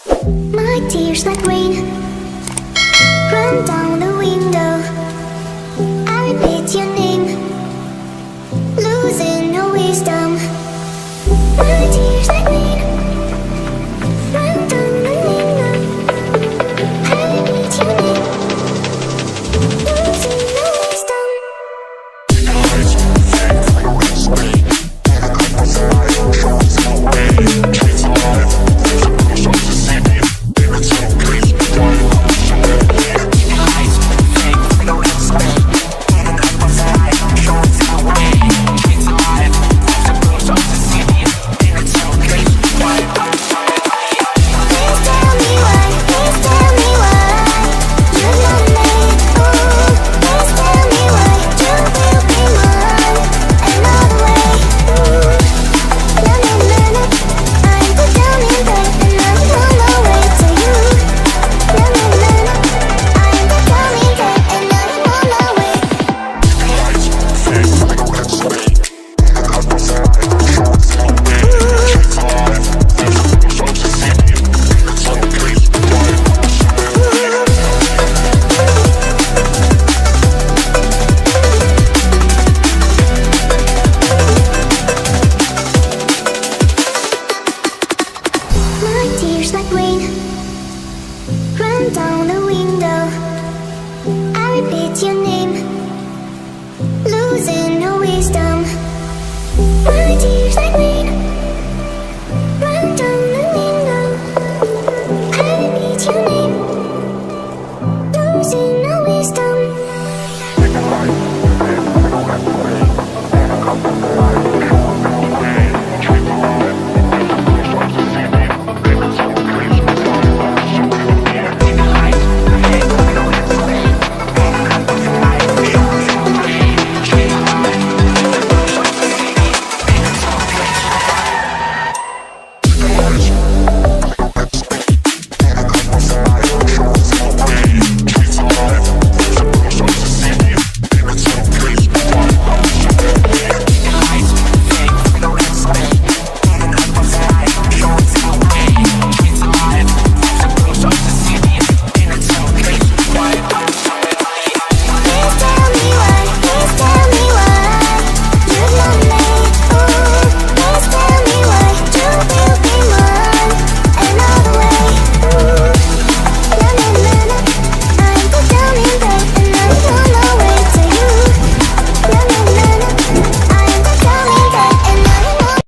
My tears like rain run down the window. I repeat your name, losing no wisdom. My tears like rain run down the window. I repeat your name, losing no wisdom. Tears like rain run down the window. I repeat your name.